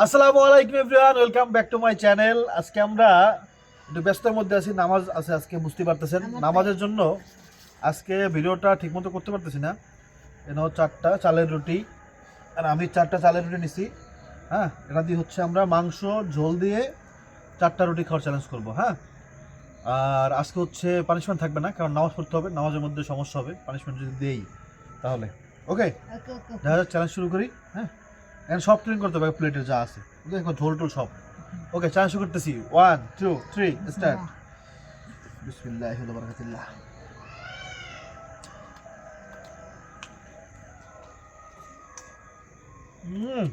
আসসালামু আলাইকুম everyone, welcome back to my channel. আজকে আমরা একটু ব্যস্তর মধ্যে আছি, নামাজ আছে আজকে, বুঝতে পারতেছেন। নামাজের জন্য আজকে ভিডিওটা ঠিকমতো করতে পারতেছি না। এনে 4টা চালের রুটি, আর আমি 4টা চালের রুটি নিছি। হ্যাঁ, এটা দিয়ে হচ্ছে আমরা মাংস ঝোল দিয়ে 4টা রুটি খাওয়ার চ্যালেঞ্জ করবো। হ্যাঁ, আর আজকে হচ্ছে পানিশমেন্ট থাকবে না, কারণ নামাজ পড়তে হবে, নামাজের মধ্যে সমস্যা হবে পানিশমেন্ট যদি দেই তাহলে। ওকে, দেখা যাক, চ্যালেঞ্জ শুরু করি। হ্যাঁ, এখন সব ক্লিন করতে হবে প্লেটে যা আছে, দেখো ঝোল টোল সব। ওকে, চ্যালেঞ্জ শুরু করতেছি। 1 2 3 স্টার্ট। বিসমিল্লাহি ওয়া বারাকাতুল্লাহ। হুম,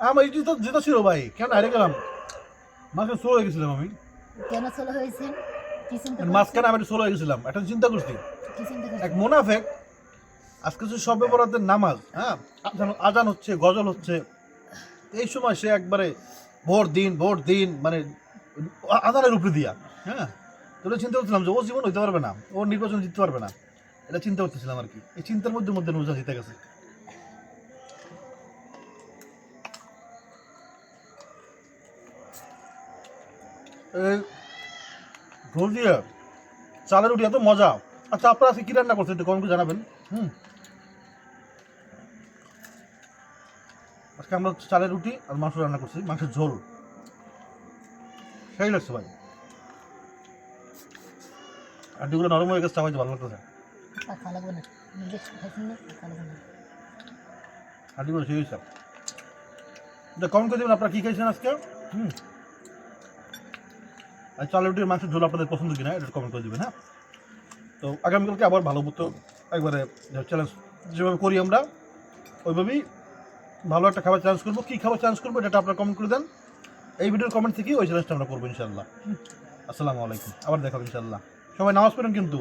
আমার এই তো যেটা ছিল ভাই, কেন হারিয়ে গেলাম? মাঝখানে স্লো হয়ে গেছিলাম আমি। কেন চলে হয়েছে? কি চিন্তা মাঝখানে আমি স্লো হয়ে গেছিলাম, একটা চিন্তা করছি। কি চিন্তা এক মুনাফেক আজকে যে সবে বরাতের নামাজ, হ্যাঁ, আজান হচ্ছে, গজল হচ্ছে, এই সময় সে একবারে ভোর দিন মানে আজানের উপরে দিয়া। হ্যাঁ, তো ওটা চিন্তা করছিলাম যে ও জীবন হইতে পারবে না, ও নির্বাচন জিততে পারবে না, এটা চিন্তা করতেছিলাম আর কি। এই চিন্তার মধ্যে মধ্যে রোজা জিতে গেছে। এই ঝোল দিয়ে চালের রুটি এত মজা। আচ্ছা, আপনারা আজকে কি রান্না করছেন একটু কমেন্ট করে জানাবেন। আজকে আমরা চালের রুটি আর মাংস রান্না করছি, মাংসের ঝোল। সেই লাগছে ভাই, আর যেগুলো নরম হয়ে গেছে, সবাই ভালো লাগতেছে। তা খাওয়া লাগবে না নিজে খাইছেন না খাওয়া লাগবে না হাঁটি করে সেই হিসাব কমেন্ট করে দেবেন আপনারা কী খাইছেন আজকে আর চালের রুটির মাংসের ঝোল আপনাদের পছন্দ কিনা এটা কমেন্ট করে দেবেন। হ্যাঁ, তো আগামীকালকে আবার ভালো মতো একবারে চ্যালেঞ্জ যেভাবে করি আমরা ওইভাবেই ভালো একটা খাবার চ্যালেঞ্জ করবো। কী খাবার চ্যালেঞ্জ করবো এটা আপনারা কমেন্ট করে দেন। এই ভিডিওর কমেন্ট থেকেই ওই চ্যালেঞ্জটা আমরা করবো ইনশাল্লাহ। আসসালামু আলাইকুম, আবার দেখা হবে ইনশাল্লাহ। সবাই নামাজ পড়েন কিন্তু।